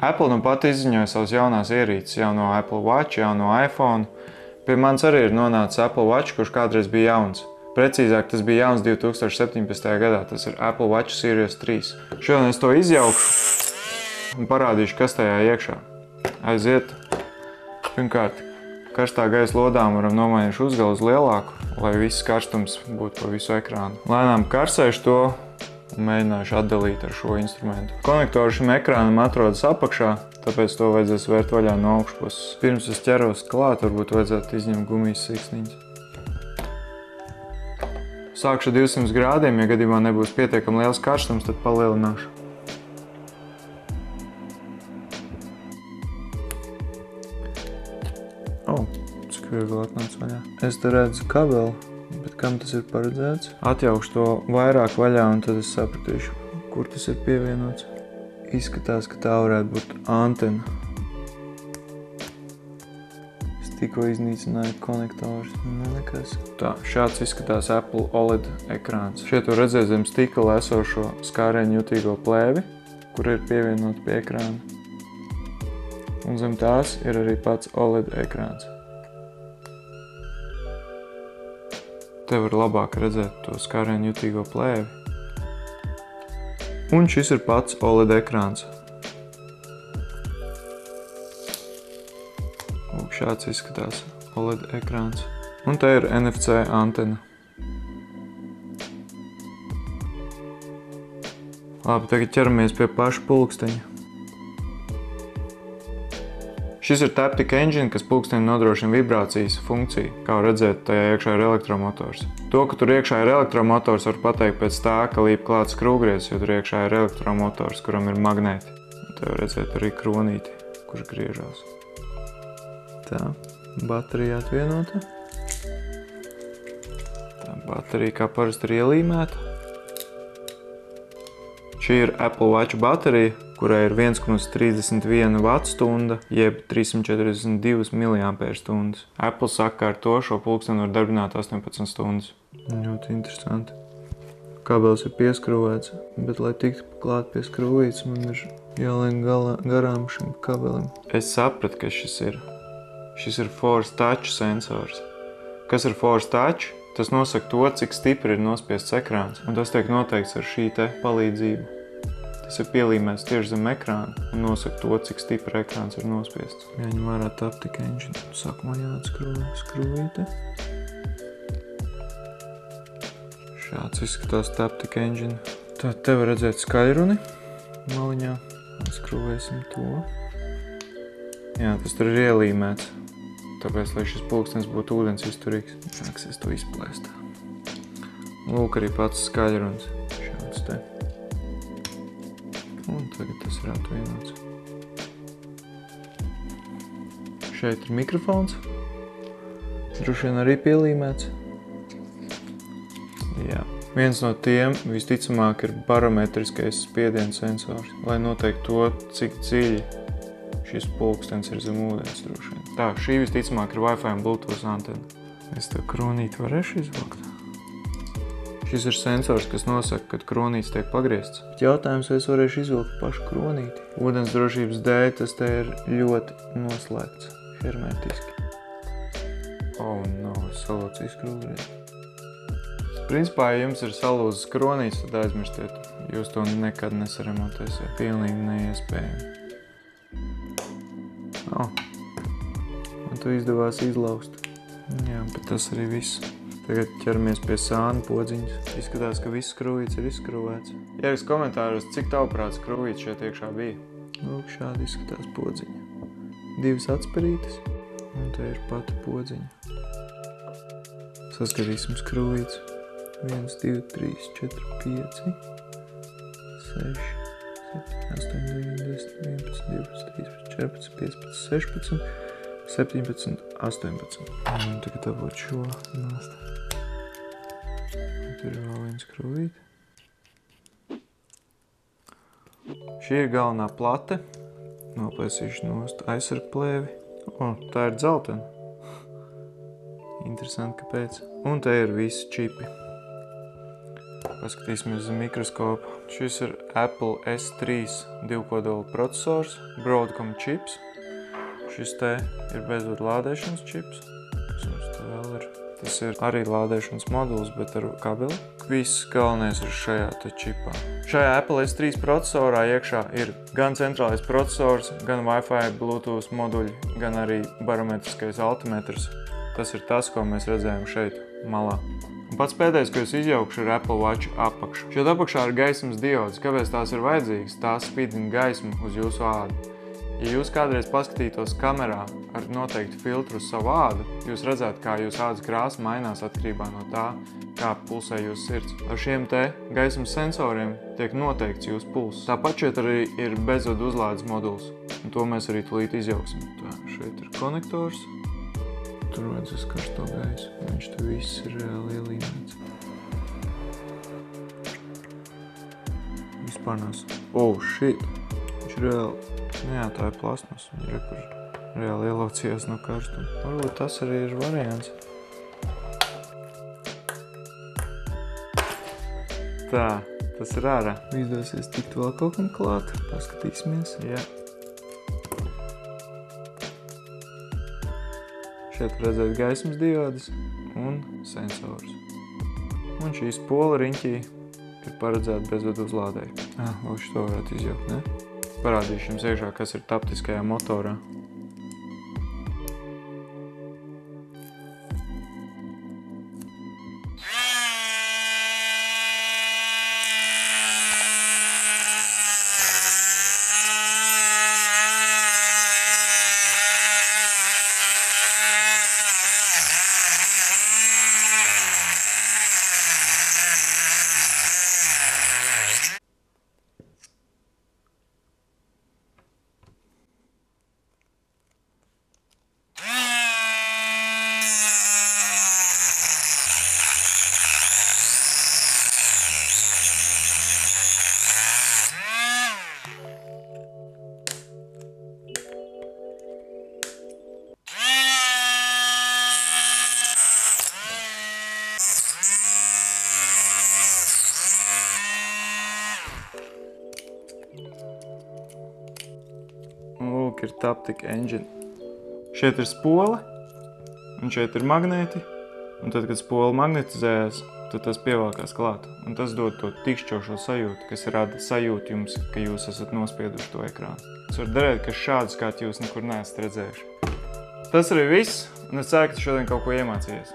Apple nu pat izziņoja savas jaunās ierīces, jauno Apple Watch, jauno iPhone. Pie manis arī ir nonācis Apple Watch, kurš kādreiz bija jauns. Precīzāk, tas bija jauns 2017. gadā, tas ir Apple Watch Series 3. Šodien es to izjaukšu un parādīšu, kas tajā iekšā. Aiziet. Pirmkārt, karstā gaisa lodām varam nomainīt uzgalu uz lielāku, lai viss karstums būtu pa visu ekrānu. Lēnām karsēšu to un mēģināšu atdalīt ar šo instrumentu. Konektori šim ekrānam atrodas apakšā, tāpēc to vajadzēs vērt vaļā no augšpuses. Pirms es ķeros klāt, varbūt vajadzētu izņemt gumijas siksniņas. Sākšu 200 grādiem, ja gadījumā nebūs pietiekami liels karstums, tad palielināšu. Cik viegli atnāc vaļā. Es te redzu kabeli, bet kam tas ir paredzēts? Atjaukšu to vairāk vaļā un tad es sapratīšu, kur tas ir pievienots. Izskatās, ka tā varētu būt antena. Es tikko iznīcināju konektorus. Nekas. Tā, šāds izskatās Apple OLED ekrāns. Šeit var redzēt zem stikla esošo skārēņu jutīgo plēvi, kur ir pievienot pie ekrāna. Un zem tās ir arī pats OLED ekrāns. Te var labāk redzēt to skārēņu jutīgo plēvi. Un šis ir pats OLED ekrāns. Šāds izskatās OLED ekrāns. Un te ir NFC antena. Labi, tagad ķeramies pie paša pulksteņa. Šis ir Taptic Engine, kas pulkstenim nodrošina vibrācijas funkciju. Kā redzēt, tajā iekšā ir elektromotors. To, ka tur iekšā ir elektromotors, var pateikt pēc tā, ka līp klāts skrūvgriezis, jo tur iekšā ir elektromotors, kuram ir magnēti. Te var redzēt arī kronīti, kurš griežās. Tā, baterija atvienota. Tā baterija kā parasti ir ielīmēta. Šī ir Apple Watch baterija, kurai ir 1,31 Wh, jeb 342 mAh. Apple saka, ka ar to šo pulksteni var darbināt 18 stundas. Ļoti interesanti. Kabelis ir pieskrūvēts, bet, lai tiktu klāt pie skrūvītes, man ir jāliek garām šim kabelim. Es sapratu, kas šis ir. Šis ir Force Touch sensors. Kas ir Force Touch? Tas nosaka to, cik stipri ir nospiests ekrāns, un tas tiek noteikts ar šī te palīdzību. Tas ir pielīmēts tieši zem ekrāna un nosaka to, cik stipri ekrāns ir nospiests. Jāņem vērā Taptic Engine. Sākumā jāatskrūvē skrūvīte. Šāds izskatās Taptic Engine. Tad te var redzēt skaļruni maliņā. Skrūvēsim to. Jā, tas tur ir ielīmēts. Tāpēc, lai šis pulkstenis būtu ūdens izturīgs, nāksies to izplēst. Lūk, arī pats skaļrunis. Šāds te. Un tagad tas ir atvienots. Šeit ir mikrofons. Droši vien arī pielīmēts. Jā. Viens no tiem visticamāk ir barometriskais spiediena sensors, lai noteikti to, cik dziļi šis pulkstenis ir zem ūdens droši vien. Tā, šī visticamāk ir Wi-Fi un Bluetooth antena. Es tev kronīti varēšu izvilkt. Šis ir sensors, kas nosaka, kad kronītis tiek pagriezts. Bet jautājums, vai es varēšu izvilkt pašu kronīti? Ūdens drošības dēļ tas te ir ļoti noslēgts, hermetiski. Oh, no, es salūcu izskrūvrieti. Principā, ja jums ir salūzis kronītis, tad aizmirstiet. Jūs to nekad nesaremontēsiet. Pilnīgi neiespējami. Man to izdevās izlaust. Jā, bet tas arī viss. Tagad ķeramies pie sāna podziņas. Izskatās, ka viss skrūvīts ir izskrūvēts. Ierakst komentāros, cik tavuprāt skrūvīts šeit iekšā bija. Lūk, šādi izskatās podziņa. 2 atspērītes, un te ir pati podziņa. Saskatīsim skrūvīts. 1, 2, 3, 4, 5, 6, 7, 8, 9, 10, 11, 12, 13, 14, 15, 16, 17, 18. Un tagad dabūt šo nost. Tur ir vēl viens skrūvīti. Šī ir galvenā plate. Noplēsīšu nost aizsargplēvi. O, tā ir dzeltena. Interesanti, kāpēc. Un te ir visi čipi. Paskatīsimies uz mikroskopu. Šis ir Apple S3 divkodolu procesors, Broadcom čips. Šis te ir bezvadu lādēšanas čips. Tas ir arī lādēšanas moduls, bet ar kabeli. Viss galvenais ir šajā te čipā. Šajā Apple S3 procesorā iekšā ir gan centrālais procesors, gan Wi-Fi, Bluetooth moduļi, gan arī barometriskais altimetrs. Tas ir tas, ko mēs redzējām šeit malā. Un pats pēdējais, ko es izjaukšu, ir Apple Watch apakša. Šeit apakšā ir gaismas diodes. Kāpēc tās ir vajadzīgas? Tās spīdina gaismu uz jūsu ādu. Ja jūs kādreiz paskatītos kamerā ar noteiktu filtru uz savu ādu, jūs redzētu, kā jūsu ādas krāsa mainās atkarībā no tā, kā pulsē jūsu sirds. Ar šiem te gaismas sensoriem tiek noteikts jūsu pulss. Tāpat šeit arī ir bezvadu uzlādes moduls, un to mēs arī tūlīt izjauksim. Tā, šeit ir konektors. Tur vajadz uz karsto gaisu. Viņš te viss ir reāli ielīmēts. Vispār nās. Oh, shit! Viņš ir reāli... Jā, tā ir plasmas. Viņa ir reāli ielaucījās no karstuma. Varbūt tas arī ir variants. Tā, tas ir ārā. Izdosies tikt vēl kaut kam klāt. Paskatīsimies. Jā. Šeit redzēt gaismas diodes un sensors. Un šī spola riņķī ir paredzēta bezvadu uzlādēji. Lūk, to varētu izjaukt, ne? Parādīšu jums iekšā, kas ir taptiskajā motorā. Lūk, ir Taptic Engine. Šeit ir spola, un šeit ir magnēti, un tad, kad spola magnetizējas, tad tas pievelkās klāt. Un tas dod to tikšķošo sajūtu, kas rada sajūtu jums, ka jūs esat nospieduši to ekrānu. Es varu darēt, ka šādu skatu jūs nekur neesat redzējuši. Tas arī viss, un es ceru, ka tu šodien kaut ko iemācījies.